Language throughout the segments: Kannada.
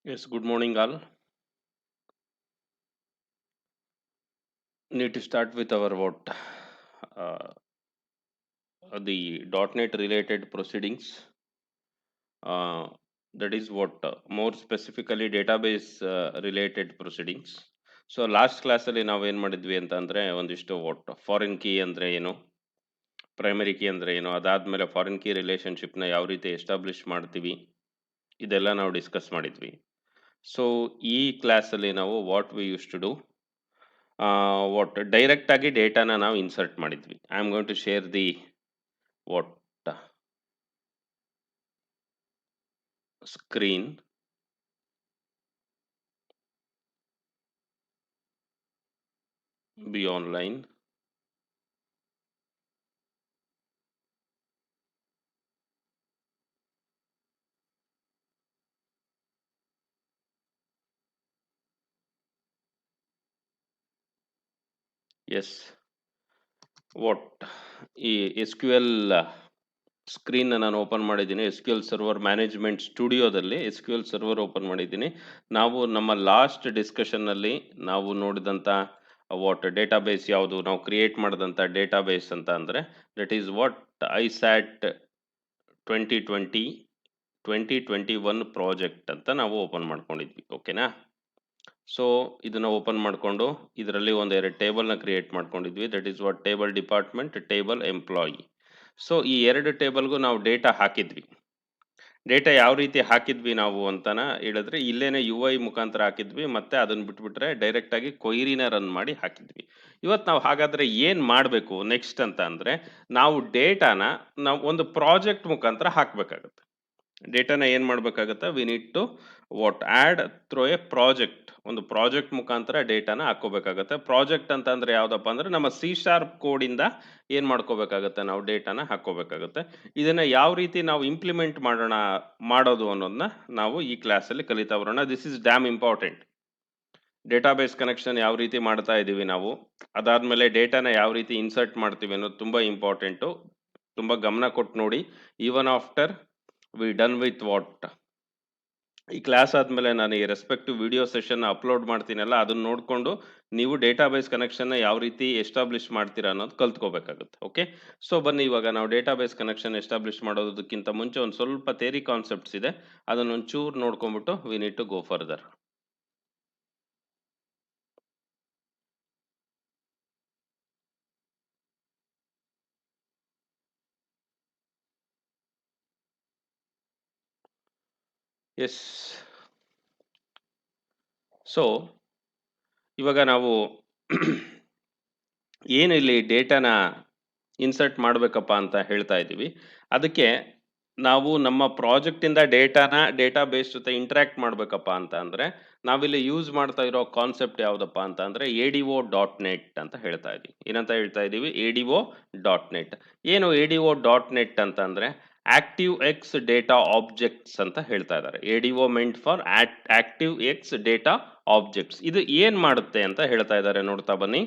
Yes, good morning, all. Need to start with our uh, the .NET related proceedings. Uh, that is more specifically database related proceedings. So last ಕ್ಲಾಸಲ್ಲಿ ನಾವೇನು ಮಾಡಿದ್ವಿ ಅಂತ ಅಂದರೆ ಒಂದಿಷ್ಟು ಫಾರಿನ್ ಕೀ ಅಂದರೆ ಏನು, ಪ್ರೈಮರಿ ಕೀ ಅಂದರೆ ಏನು, ಅದಾದಮೇಲೆ ಫಾರಿನ್ ಕೀ ರಿಲೇಷನ್ಶಿಪ್ನ ಯಾವ ರೀತಿ ಎಸ್ಟಾಬ್ಲಿಷ್ ಮಾಡ್ತೀವಿ, ಇದೆಲ್ಲ ನಾವು ಡಿಸ್ಕಸ್ ಮಾಡಿದ್ವಿ. ಸೊ ಈ ಕ್ಲಾಸಲ್ಲಿ ನಾವು what we use to do, direct ಆಗಿ ಡೇಟಾನ ನಾವು ಇನ್ಸರ್ಟ್ ಮಾಡಿದ್ವಿ. I am going to share the what screen. Be online. Yes, ಈ ಎಸ್ ಕ್ಯೂ ಎಲ್ ಸ್ಕ್ರೀನ್ ನಾನು ಓಪನ್ ಮಾಡಿದ್ದೀನಿ. S Q L server management ಸ್ಟುಡಿಯೋದಲ್ಲಿ S Q L server open ಮಾಡಿದ್ದೀನಿ. ನಾವು ನಮ್ಮ ಲಾಸ್ಟ್ ಡಿಸ್ಕಷನ್ನಲ್ಲಿ ನಾವು ನೋಡಿದಂಥ ಡೇಟಾಬೇಸ್ ಯಾವುದು, ನಾವು ಕ್ರಿಯೇಟ್ ಮಾಡಿದಂಥ ಡೇಟಾಬೇಸ್ ಅಂತ ಅಂದರೆ ದಟ್ ಈಸ್ ಐಸ್ಯಾಟ್ 2021 ಪ್ರಾಜೆಕ್ಟ್ ಅಂತ ನಾವು ಓಪನ್ ಮಾಡ್ಕೊಂಡಿದ್ವಿ. ಓಕೆನಾ? ಸೊ ಇದನ್ನು ಓಪನ್ ಮಾಡಿಕೊಂಡು ಇದರಲ್ಲಿ ಒಂದೆರಡು ಟೇಬಲ್ನ ಕ್ರಿಯೇಟ್ ಮಾಡ್ಕೊಂಡಿದ್ವಿ. That is table department, table employee. So ಈ ಎರಡು ಟೇಬಲ್ಗೂ ನಾವು ಡೇಟಾ ಹಾಕಿದ್ವಿ. ಡೇಟಾ ಯಾವ ರೀತಿ ಹಾಕಿದ್ವಿ ನಾವು ಅಂತನ ಹೇಳಿದ್ರೆ ಇಲ್ಲೇನೆ ಯು ಐ ಮುಖಾಂತರ ಹಾಕಿದ್ವಿ, ಮತ್ತೆ ಅದನ್ನ ಬಿಟ್ಬಿಟ್ರೆ ಡೈರೆಕ್ಟಾಗಿ ಕೊಯ್ರಿನ ರನ್ ಮಾಡಿ ಹಾಕಿದ್ವಿ. ಇವತ್ತು ನಾವು ಹಾಗಾದರೆ ಏನು ಮಾಡಬೇಕು ನೆಕ್ಸ್ಟ್ ಅಂತ ಅಂದರೆ, ನಾವು ಡೇಟಾನ ನಾವು ಒಂದು ಪ್ರಾಜೆಕ್ಟ್ ಮುಖಾಂತರ ಹಾಕಬೇಕಾಗುತ್ತೆ. ಡೇಟಾನ ಏನು ಮಾಡಬೇಕಾಗುತ್ತೆ, we need to add through a project. ಒಂದು ಪ್ರಾಜೆಕ್ಟ್ ಮುಖಾಂತರ ಡೇಟಾನ ಹಾಕೋಬೇಕಾಗತ್ತೆ. ಪ್ರಾಜೆಕ್ಟ್ ಅಂತ ಅಂದರೆ ಯಾವುದಪ್ಪ ಅಂದರೆ ನಮ್ಮ C# ಕೋಡಿಂದ ಏನು ಮಾಡ್ಕೋಬೇಕಾಗತ್ತೆ, ನಾವು ಡೇಟಾನ ಹಾಕೋಬೇಕಾಗತ್ತೆ. ಇದನ್ನು ಯಾವ ರೀತಿ ನಾವು ಇಂಪ್ಲಿಮೆಂಟ್ ಮಾಡೋದು ಅನ್ನೋದನ್ನ ನಾವು ಈ ಕ್ಲಾಸಲ್ಲಿ ಕಲಿತಾ ಬರೋಣ. This is dam important. Database connection ಯಾವ ರೀತಿ ಮಾಡ್ತಾ ಇದ್ದೀವಿ ನಾವು, ಅದಾದಮೇಲೆ ಡೇಟಾನ ಯಾವ ರೀತಿ ಇನ್ಸರ್ಟ್ ಮಾಡ್ತೀವಿ ಅನ್ನೋದು ತುಂಬ ಇಂಪಾರ್ಟೆಂಟು. ತುಂಬ ಗಮನ ಕೊಟ್ಟು ನೋಡಿ. Even after V done with ಈ ಕ್ಲಾಸ್ ಆದಮೇಲೆ ನಾನು ಈ ರೆಸ್ಪೆಕ್ಟಿವ್ ವಿಡಿಯೋ ಸೆಷನ್ ಅಪ್ಲೋಡ್ ಮಾಡ್ತೀನಲ್ಲ, ಅದನ್ನ ನೋಡಿಕೊಂಡು ನೀವು ಡೇಟಾಬೇಸ್ ಕನೆಕ್ಷನ್ನ ಯಾವ ರೀತಿ ಎಸ್ಟಾಬ್ಲಿಷ್ ಮಾಡ್ತೀರಾ ಅನ್ನೋದು ಕಲ್ತ್ಕೋಬೇಕಾಗುತ್ತೆ. ಓಕೆ, ಸೊ ಬನ್ನಿ ಇವಾಗ ನಾವು ಡೇಟಾಬೇಸ್ ಕನೆಕ್ಷನ್ ಎಸ್ಟಾಬ್ಲಿಷ್ ಮಾಡೋದಕ್ಕಿಂತ ಮುಂಚೆ ಒಂದು ಸ್ವಲ್ಪ ಥೇರಿ ಕಾನ್ಸೆಪ್ಟ್ಸ್ ಇದೆ, ಅದನ್ನು ಒಂಚೂರು ನೋಡ್ಕೊಂಡ್ಬಿಟ್ಟು we need to go further. Yes, so ಇವಾಗ ನಾವು ಏನು ಇಲ್ಲಿ ಡೇಟಾನ ಇನ್ಸರ್ಟ್ ಮಾಡಬೇಕಪ್ಪ ಅಂತ ಹೇಳ್ತಾ ಇದ್ದೀವಿ. ಅದಕ್ಕೆ ನಾವು ನಮ್ಮ ಪ್ರಾಜೆಕ್ಟಿಂದ ಡೇಟಾಬೇಸ್ ಜೊತೆ ಇಂಟ್ರ್ಯಾಕ್ಟ್ ಮಾಡಬೇಕಪ್ಪ ಅಂತ ಅಂದರೆ ನಾವಿಲ್ಲಿ ಯೂಸ್ ಮಾಡ್ತಾ ಇರೋ ಕಾನ್ಸೆಪ್ಟ್ ಯಾವುದಪ್ಪ ಅಂತ ಅಂದರೆ ADO.NET ಅಂತ ಹೇಳ್ತಾ ಇದ್ದೀವಿ. ಏನಂತ ಹೇಳ್ತಾ ಇದ್ದೀವಿ? ADO.NET. ಏನು ADO.NET ಅಂತ ಅಂದರೆ ಆಕ್ಟಿವ್ ಎಕ್ಸ್ ಡೇಟಾ ಆಬ್ಜೆಕ್ಟ್ಸ್ ಅಂತ ಹೇಳ್ತಾ ಇದ್ದಾರೆ. ADO meant for active X data objects. ಇದು ಏನು ಮಾಡುತ್ತೆ ಅಂತ ಹೇಳ್ತಾ ಇದ್ದಾರೆ, ನೋಡ್ತಾ ಬನ್ನಿ.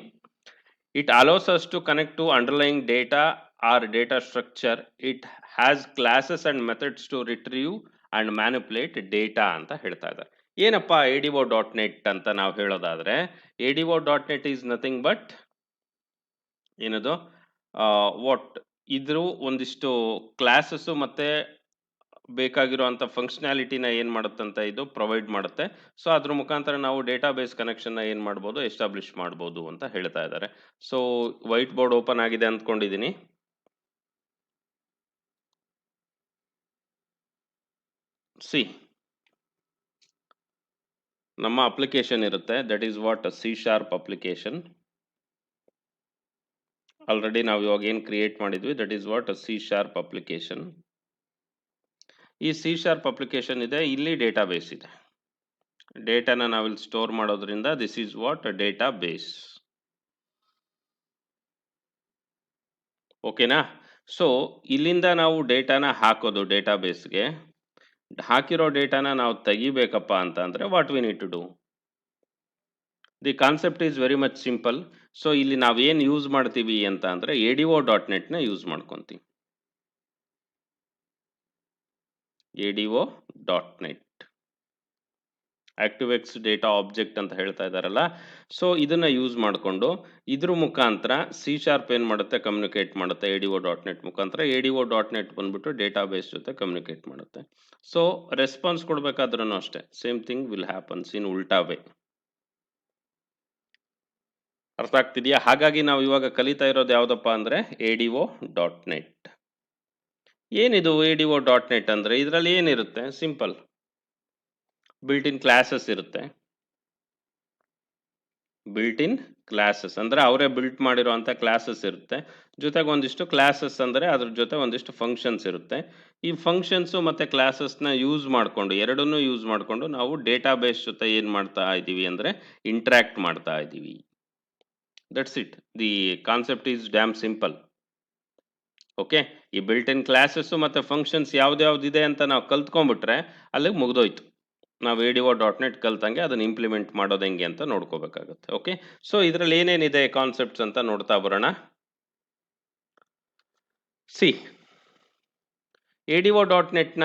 It allows us to connect to underlying data or data structure. It has classes and methods to retrieve and manipulate data ಅಂತ ಹೇಳ್ತಾ ಇದ್ದಾರೆ. ಏನಪ್ಪ ADO.NET ಅಂತ ನಾವು ಹೇಳೋದಾದ್ರೆ, ADO.NET is nothing but ಏನದು ಇದ್ರು ಒಂದಿಷ್ಟು ಕ್ಲಾಸಸ್ಸು ಮತ್ತೆ ಬೇಕಾಗಿರುವಂಥ ಫಂಕ್ಷನಾಲಿಟಿನ ಏನು ಮಾಡುತ್ತಂತ ಇದು ಪ್ರೊವೈಡ್ ಮಾಡುತ್ತೆ. ಸೊ ಅದ್ರ ಮುಖಾಂತರ ನಾವು ಡೇಟಾಬೇಸ್ ಕನೆಕ್ಷನ್ನ ಏನು ಮಾಡ್ಬೋದು, ಎಸ್ಟಾಬ್ಲಿಷ್ ಮಾಡ್ಬೋದು ಅಂತ ಹೇಳ್ತಾ ಇದ್ದಾರೆ. ಸೊ ವೈಟ್ ಬೋರ್ಡ್ ಓಪನ್ ಆಗಿದೆ ಅಂದ್ಕೊಂಡಿದ್ದೀನಿ. ಸಿ, ನಮ್ಮ ಅಪ್ಲಿಕೇಶನ್ ಇರುತ್ತೆ, that is C# application. Already ನಾವು ಇವಾಗ ಏನು ಕ್ರಿಯೇಟ್ ಮಾಡಿದ್ವಿ, ದಟ್ ಈಸ್ C# ಅಪ್ಲಿಕೇಶನ್. ಈ C# ಅಪ್ಲಿಕೇಶನ್ ಇದೆ, ಇಲ್ಲಿ ಡೇಟಾಬೇಸ್ ಇದೆ. ಡೇಟಾನ ನಾವಿಲ್ಲಿ ಸ್ಟೋರ್ ಮಾಡೋದ್ರಿಂದ ದಿಸ್ ಈಸ್ ಡೇಟಾಬೇಸ್. ಓಕೆನಾ? ಸೊ ಇಲ್ಲಿಂದ ನಾವು ಡೇಟಾನ ಹಾಕೋದು ಡೇಟಾಬೇಸ್ಗೆ. ಹಾಕಿರೋ ಡೇಟಾನ ನಾವು ತೆಗಿಬೇಕಪ್ಪ ಅಂತ ಅಂದರೆ what we need to do? The concept is very much simple. So ಇಲ್ಲಿ ನಾವೇನು ಯೂಸ್ ಮಾಡ್ತೀವಿ ಅಂತ ಅಂದರೆ ADO.NET ಯೂಸ್ ಮಾಡ್ಕೊತೀವಿ. ADO.NET. ಆಕ್ಟಿವ್ಎಕ್ಸ್ ಡೇಟಾ ಆಬ್ಜೆಕ್ಟ್ ಅಂತ ಹೇಳ್ತಾ ಇದ್ದಾರಲ್ಲ. ಸೊ ಇದನ್ನ ಯೂಸ್ ಮಾಡಿಕೊಂಡು ಇದ್ರ ಮುಖಾಂತರ C# ಏನು ಮಾಡುತ್ತೆ, ಕಮ್ಯುನಿಕೇಟ್ ಮಾಡುತ್ತೆ ADO.NET ಮುಖಾಂತರ. ADO.NET ಬಂದ್ಬಿಟ್ಟು ಡೇಟಾಬೇಸ್ ಜೊತೆ ಕಮ್ಯುನಿಕೇಟ್ ಮಾಡುತ್ತೆ. ಸೊ ರೆಸ್ಪಾನ್ಸ್ ಕೊಡಬೇಕಾದ್ರೂ ಅಷ್ಟೇ same thing will happens in ಉಲ್ಟಾ ವೇ. ಅರ್ಥ ಆಗ್ತಿದೆಯಾ? ಹಾಗಾಗಿ ನಾವು ಇವಾಗ ಕಲಿತಾ ಇರೋದು ಯಾವುದಪ್ಪ ಅಂದರೆ ADO.NET. ಏನಿದು ADO.NET ಅಂದರೆ? ಇದರಲ್ಲಿ ಏನಿರುತ್ತೆ? ಸಿಂಪಲ್, ಬಿಲ್ಟ್ ಇನ್ ಕ್ಲಾಸಸ್ ಇರುತ್ತೆ. ಬಿಲ್ಟ್ ಇನ್ ಕ್ಲಾಸಸ್ ಅಂದರೆ ಅವರೇ ಬಿಲ್ಟ್ ಮಾಡಿರೋಂಥ ಕ್ಲಾಸಸ್ ಇರುತ್ತೆ. ಜೊತೆಗೆ ಒಂದಿಷ್ಟು ಕ್ಲಾಸಸ್ ಅಂದರೆ ಅದ್ರ ಜೊತೆ ಒಂದಿಷ್ಟು ಫಂಕ್ಷನ್ಸ್ ಇರುತ್ತೆ. ಈ ಫಂಕ್ಷನ್ಸು ಮತ್ತು ಕ್ಲಾಸಸ್ನ ಯೂಸ್ ಮಾಡಿಕೊಂಡು, ಎರಡನ್ನೂ ಯೂಸ್ ಮಾಡಿಕೊಂಡು ನಾವು ಡೇಟಾಬೇಸ್ ಜೊತೆ ಏನು ಮಾಡ್ತಾ ಇದ್ದೀವಿ ಅಂದರೆ ಇಂಟ್ರ್ಯಾಕ್ಟ್ ಮಾಡ್ತಾ ಇದ್ದೀವಿ. That's it. The concept is dam simple. Okay, ಈ ಬಿಲ್ಟ್ ಇನ್ ಕ್ಲಾಸಸ್ಸು ಮತ್ತು ಫಂಕ್ಷನ್ಸ್ ಯಾವ್ದ್ಯಾವ್ದಿದೆ ಅಂತ ನಾವು ಕಲ್ತ್ಕೊಂಡ್ಬಿಟ್ರೆ ಅಲ್ಲಿಗೆ ಮುಗ್ದೋಯ್ತು. ನಾವು ADO.NET ಕಲ್ತಂಗೆ ಅದನ್ನು ಇಂಪ್ಲಿಮೆಂಟ್ ಮಾಡೋದು ಹೆಂಗೆ ಅಂತ ನೋಡ್ಕೋಬೇಕಾಗುತ್ತೆ. ಓಕೆ, ಸೊ ಇದರಲ್ಲಿ ಏನೇನಿದೆ ಕಾನ್ಸೆಪ್ಟ್ಸ್ ಅಂತ ನೋಡ್ತಾ ಬರೋಣ. ಸಿ, ADO.NETನ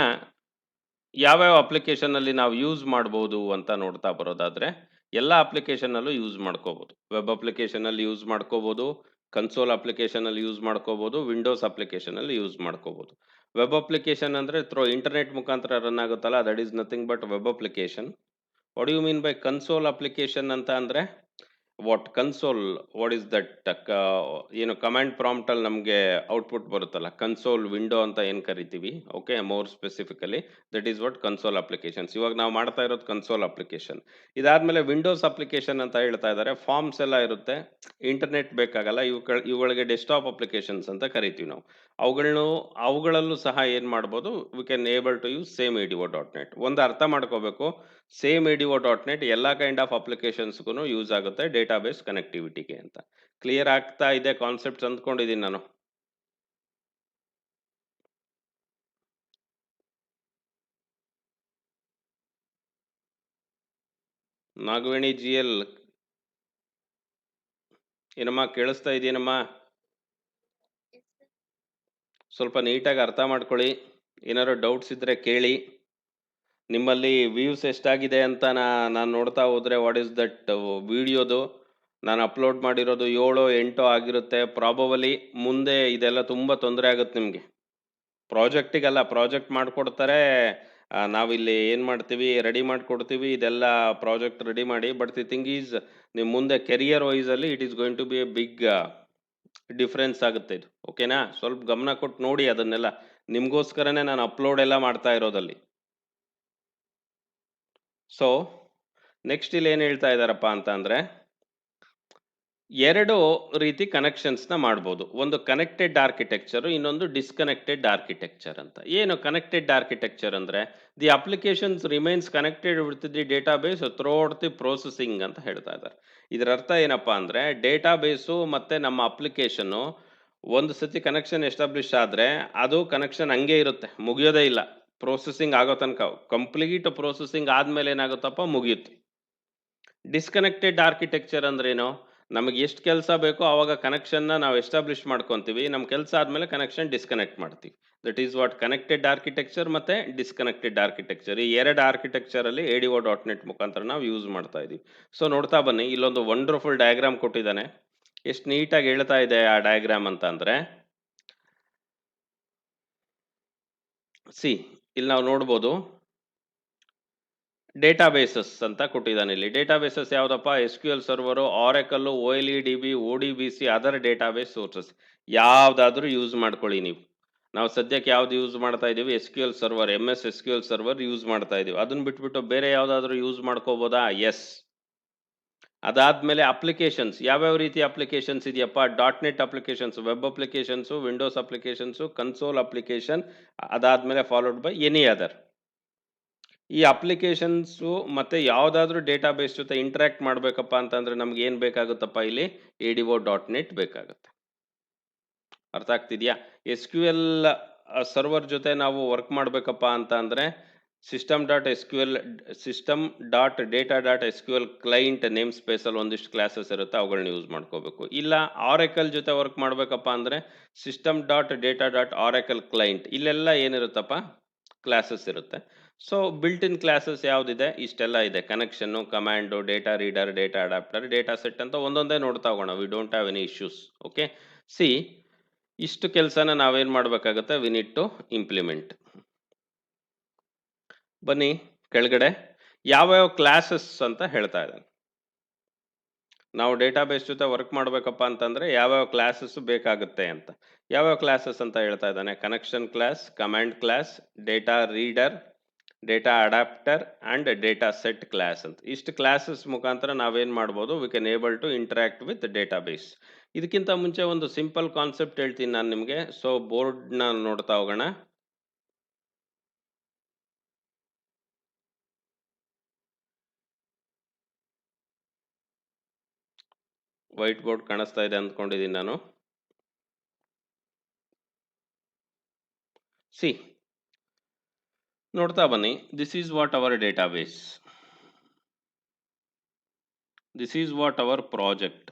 ಯಾವ್ಯಾವ ಅಪ್ಲಿಕೇಶನಲ್ಲಿ ನಾವು ಯೂಸ್ ಮಾಡ್ಬೋದು ಅಂತ ನೋಡ್ತಾ ಬರೋದಾದರೆ, ಎಲ್ಲ ಅಪ್ಲಿಕೇಶನಲ್ಲೂ ಯೂಸ್ ಮಾಡ್ಕೋಬೋದು. ವೆಬ್ ಅಪ್ಲಿಕೇಶನಲ್ಲಿ ಯೂಸ್ ಮಾಡ್ಕೋಬೋದು, ಕನ್ಸೋಲ್ ಅಪ್ಲಿಕೇಶನಲ್ಲಿ ಯೂಸ್ ಮಾಡ್ಕೋಬೋದು, ವಿಂಡೋಸ್ ಅಪ್ಲಿಕೇಶನಲ್ಲಿ ಯೂಸ್ ಮಾಡ್ಕೋಬೋದು. ವೆಬ್ ಅಪ್ಲಿಕೇಶನ್ ಅಂದರೆ ಇಂಟರ್ನೆಟ್ ಮುಖಾಂತರ ರನ್ ಆಗುತ್ತಲ್ಲ, that is nothing but web application. What you mean by console application ಅಂತ ಅಂದರೆ? What console, what is that? ಏನು ಕಮಾಂಡ್ ಪ್ರಾಂಪ್ಟಲ್ಲಿ ನಮಗೆ ಔಟ್ಪುಟ್ ಬರುತ್ತಲ್ಲ, ಕನ್ಸೋಲ್ ವಿಂಡೋ ಅಂತ ಏನು ಕರಿತೀವಿ. Okay, more specifically that is what console applications. ಇವಾಗ ನಾವು ಮಾಡ್ತಾ ಇರೋದು ಕನ್ಸೋಲ್ ಅಪ್ಲಿಕೇಶನ್. ಇದಾದಮೇಲೆ ವಿಂಡೋಸ್ ಅಪ್ಲಿಕೇಶನ್ ಅಂತ ಹೇಳ್ತಾ ಇದ್ದಾರೆ. ಫಾರ್ಮ್ಸ್ ಎಲ್ಲ ಇರುತ್ತೆ, ಇಂಟರ್ನೆಟ್ ಬೇಕಾಗಲ್ಲ. ಇವುಗಳಿಗೆ ಡೆಸ್ಕ್ಟಾಪ್ ಅಪ್ಲಿಕೇಶನ್ಸ್ ಅಂತ ಕರಿತೀವಿ ನಾವು. ಅವುಗಳಲ್ಲೂ ಸಹ ಏನು ಮಾಡ್ಬೋದು, we can able to use same ADO.NET. ಒಂದು ಅರ್ಥ ಮಾಡ್ಕೋಬೇಕು, ಸೇಮ್ ADO.NET ಎಲ್ಲ ಕೈಂಡ್ ಆಫ್ ಅಪ್ಲಿಕೇಶನ್ಸ್ಗೂ ಯೂಸ್ ಆಗುತ್ತೆ ಡೇಟಾಬೇಸ್ ಕನೆಕ್ಟಿವಿಟಿಗೆ ಅಂತ. ಕ್ಲಿಯರ್ ಆಗ್ತಾ ಇದೆ ಕಾನ್ಸೆಪ್ಟ್ಸ್ ಅಂದ್ಕೊಂಡಿದ್ದೀನಿ ನಾನು. ನಾಗವೇಣಿ GL ಏನಮ್ಮ ಕೇಳಿಸ್ತಾ ಇದೆಯೇನಮ್ಮ? ಸ್ವಲ್ಪ ನೀಟಾಗಿ ಅರ್ಥ ಮಾಡ್ಕೊಳ್ಳಿ. ಏನಾದ್ರು ಡೌಟ್ಸ್ ಇದ್ದರೆ ಕೇಳಿ. ನಿಮ್ಮಲ್ಲಿ ವ್ಯೂಸ್ ಎಷ್ಟಾಗಿದೆ ಅಂತ ನಾನು ನೋಡ್ತಾ ಹೋದರೆ, ವಾಟ್ ಈಸ್ ದಟ್ ವಿಡಿಯೋದು ನಾನು ಅಪ್ಲೋಡ್ ಮಾಡಿರೋದು 7-8 ಆಗಿರುತ್ತೆ ಪ್ರಾಬಬಲಿ. ಮುಂದೆ ಇದೆಲ್ಲ ತುಂಬ ತೊಂದರೆ ಆಗುತ್ತೆ ನಿಮಗೆ. ಪ್ರಾಜೆಕ್ಟಿಗಲ್ಲ, ಪ್ರಾಜೆಕ್ಟ್ ಮಾಡಿಕೊಡ್ತಾರೆ, ನಾವಿಲ್ಲಿ ಏನು ಮಾಡ್ತೀವಿ, ರೆಡಿ ಮಾಡಿಕೊಡ್ತೀವಿ, ಇದೆಲ್ಲ ಪ್ರಾಜೆಕ್ಟ್ ರೆಡಿ ಮಾಡಿ. ಬಟ್ ದಿ ಥಿಂಗ್ ಈಸ್, ನಿಮ್ಮ ಮುಂದೆ ಕೆರಿಯರ್ ವೈಸಲ್ಲಿ it is going to be a big difference ಆಗುತ್ತೆ ಇದು. ಓಕೆನಾ? ಸ್ವಲ್ಪ ಗಮನ ಕೊಟ್ಟು ನೋಡಿ ಅದನ್ನೆಲ್ಲ. ನಿಮಗೋಸ್ಕರನೇ ನಾನು ಅಪ್ಲೋಡ್ ಎಲ್ಲ ಮಾಡ್ತಾ ಇರೋದಲ್ಲಿ. ಸೊ ನೆಕ್ಸ್ಟ್ ಇಲ್ಲಿ ಏನು ಹೇಳ್ತಾ ಇದ್ದಾರಪ್ಪ ಅಂತ ಅಂದರೆ, ಎರಡು ರೀತಿ ಕನೆಕ್ಷನ್ಸ್ನ ಮಾಡ್ಬೋದು. ಒಂದು ಕನೆಕ್ಟೆಡ್ ಆರ್ಕಿಟೆಕ್ಚರು, ಇನ್ನೊಂದು ಡಿಸ್ಕನೆಕ್ಟೆಡ್ ಆರ್ಕಿಟೆಕ್ಚರ್ ಅಂತ. ಏನು ಕನೆಕ್ಟೆಡ್ ಆರ್ಕಿಟೆಕ್ಚರ್ ಅಂದರೆ, the applications remains connected with the database throughout the processing ಅಂತ ಹೇಳ್ತಾ ಇದ್ದಾರೆ. ಇದರ ಅರ್ಥ ಏನಪ್ಪ ಅಂದರೆ, ಡೇಟಾಬೇಸು ಮತ್ತು ನಮ್ಮ ಅಪ್ಲಿಕೇಶನ್ನು ಒಂದು ಸತಿ ಕನೆಕ್ಷನ್ ಎಸ್ಟಾಬ್ಲಿಷ್ ಆದರೆ ಅದು ಕನೆಕ್ಷನ್ ಹಂಗೆ ಇರುತ್ತೆ, ಮುಗಿಯೋದೇ ಇಲ್ಲ. ಪ್ರೊಸೆಸಿಂಗ್ ಆಗೋ ತನಕ, ಕಂಪ್ಲೀಟ್ ಪ್ರೊಸೆಸಿಂಗ್ ಆದಮೇಲೆ ಏನಾಗುತ್ತಪ್ಪ, ಮುಗಿಯುತ್ತೆ. ಡಿಸ್ಕನೆಕ್ಟೆಡ್ ಆರ್ಕಿಟೆಕ್ಚರ್ ಅಂದ್ರೇನು? ನಮಗೆ ಎಷ್ಟು ಕೆಲಸ ಬೇಕೋ ಆವಾಗ ಕನೆಕ್ಷನ್ನ ನಾವು ಎಸ್ಟಾಬ್ಲಿಷ್ ಮಾಡ್ಕೊತೀವಿ, ನಮ್ಮ ಕೆಲಸ ಆದಮೇಲೆ ಕನೆಕ್ಷನ್ ಡಿಸ್ಕನೆಕ್ಟ್ ಮಾಡ್ತೀವಿ. That is what connected architecture ಮತ್ತು ಡಿಸ್ಕನೆಕ್ಟೆಡ್ ಆರ್ಕಿಟೆಕ್ಚರ್. ಈ ಎರಡು ಆರ್ಕಿಟೆಕ್ಚರಲ್ಲಿ ADO.NET ಮುಖಾಂತರ ನಾವು ಯೂಸ್ ಮಾಡ್ತಾ ಇದ್ದೀವಿ. ಸೊ ನೋಡ್ತಾ ಬನ್ನಿ, ಇಲ್ಲೊಂದು ವಂಡರ್ಫುಲ್ ಡಯಾಗ್ರಾಮ್ ಕೊಟ್ಟಿದ್ದಾನೆ. ಎಷ್ಟು ನೀಟಾಗಿ ಹೇಳ್ತಾ ಇದೆ ಆ ಡಯಾಗ್ರಾಮ್ ಅಂತ ಅಂದರೆ, ಸಿ ಇಲ್ಲಿ ನಾವು ನೋಡ್ಬೋದು, ಡೇಟಾಬೇಸಸ್ ಅಂತ ಕೊಟ್ಟಿದ್ದಾನೆ ಇಲ್ಲಿ. ಡೇಟಾಬೇಸಸ್ ಯಾವುದಪ್ಪ? SQL server, Oracle, OLEDB, ODBC, other database sources. ಯಾವುದಾದ್ರೂ ಯೂಸ್ ಮಾಡ್ಕೊಳ್ಳಿ ನೀವು. ನಾವು ಸದ್ಯಕ್ಕೆ ಯಾವ್ದು ಯೂಸ್ ಮಾಡ್ತಾ ಇದ್ದೀವಿ? SQL server, MS SQL server use ಮಾಡ್ತಾ ಇದ್ದೀವಿ. ಅದನ್ನ ಬಿಟ್ಬಿಟ್ಟು ಬೇರೆ ಯಾವುದಾದ್ರೂ ಯೂಸ್ ಮಾಡ್ಕೋಬೋದಾ? ಎಸ್. ಅದಾದಮೇಲೆ ಅಪ್ಲಿಕೇಶನ್ಸ್, ಯಾವ್ಯಾವ ರೀತಿ ಅಪ್ಲಿಕೇಶನ್ಸ್ ಇದೆಯಪ್ಪ? .NET applications, web applications, Windows applications, console application, ಅದಾದಮೇಲೆ ಫಾಲೋಡ್ ಬೈ ಎನಿ ಅದರ್. ಈ ಅಪ್ಲಿಕೇಶನ್ಸು ಮತ್ತು ಯಾವುದಾದ್ರೂ ಡೇಟಾಬೇಸ್ ಜೊತೆ ಇಂಟ್ರ್ಯಾಕ್ಟ್ ಮಾಡಬೇಕಪ್ಪ ಅಂತಂದರೆ ನಮ್ಗೆ ಏನು ಬೇಕಾಗುತ್ತಪ್ಪ? ಇಲ್ಲಿ ADO.NET ಬೇಕಾಗುತ್ತೆ. ಅರ್ಥ ಆಗ್ತಿದೆಯಾ? SQL ಸರ್ವರ್ ಜೊತೆ ನಾವು ವರ್ಕ್ ಮಾಡಬೇಕಪ್ಪ ಅಂತ ಅಂದರೆ system.data.sql ಕ್ಲೈಂಟ್ ನೇಮ್ ಸ್ಪೇಸಲ್ಲಿ ಒಂದಿಷ್ಟು ಕ್ಲಾಸಸ್ ಇರುತ್ತೆ, ಅವುಗಳನ್ನ ಯೂಸ್ ಮಾಡ್ಕೋಬೇಕು. ಇಲ್ಲ ಆರೆಕಲ್ ಜೊತೆ ವರ್ಕ್ ಮಾಡಬೇಕಪ್ಪ ಅಂದರೆ system.data.oracle ಕ್ಲೈಂಟ್, ಇಲ್ಲೆಲ್ಲ ಏನಿರುತ್ತಪ್ಪ? ಕ್ಲಾಸಸ್ ಇರುತ್ತೆ. ಸೊ ಬಿಲ್ಟ್ ಇನ್ ಕ್ಲಾಸಸ್ ಯಾವುದಿದೆ, ಇಷ್ಟೆಲ್ಲ ಇದೆ. Connection, command, data reader, data adapter, data set ಅಂತ ಒಂದೊಂದೇ ನೋಡ್ತಾ ಹೋಗೋಣ. We don't have any issues. Okay, C ಇಷ್ಟು ಕೆಲಸನ ನಾವೇನು ಮಾಡಬೇಕಾಗುತ್ತೆ, ವಿ ನೀಡ್ ಟು ಇಂಪ್ಲಿಮೆಂಟ್. ಬನ್ನಿ ಕೆಳಗಡೆ ಯಾವ್ಯಾವ ಕ್ಲಾಸಸ್ ಅಂತ ಹೇಳ್ತಾ ಇದ್ದಾನೆ. ನಾವು ಡೇಟಾಬೇಸ್ ಜೊತೆ ವರ್ಕ್ ಮಾಡಬೇಕಪ್ಪ ಅಂತಂದರೆ ಯಾವ್ಯಾವ ಕ್ಲಾಸಸ್ ಬೇಕಾಗುತ್ತೆ ಅಂತ. ಯಾವ್ಯಾವ ಕ್ಲಾಸಸ್ ಅಂತ ಹೇಳ್ತಾ ಇದ್ದಾನೆ, connection class, command class, data reader, data adapter and data set class ಅಂತ. ಇಷ್ಟು ಕ್ಲಾಸಸ್ ಮುಖಾಂತರ ನಾವೇನು ಮಾಡ್ಬೋದು, we can able to interact with database. ಇದಕ್ಕಿಂತ ಮುಂಚೆ ಒಂದು ಸಿಂಪಲ್ ಕಾನ್ಸೆಪ್ಟ್ ಹೇಳ್ತೀನಿ ನಾನು ನಿಮಗೆ. ಸೊ ಬೋರ್ಡ್ನ ನೋಡ್ತಾ ಹೋಗೋಣ. ವೈಟ್ ಬೋರ್ಡ್ ಕಾಣಿಸ್ತಾ ಇದೆ ಅಂದ್ಕೊಂಡಿದ್ದೀನಿ ನಾನು. ಸಿ ನೋಡ್ತಾ ಬನ್ನಿ. This is what our database. This is what our project.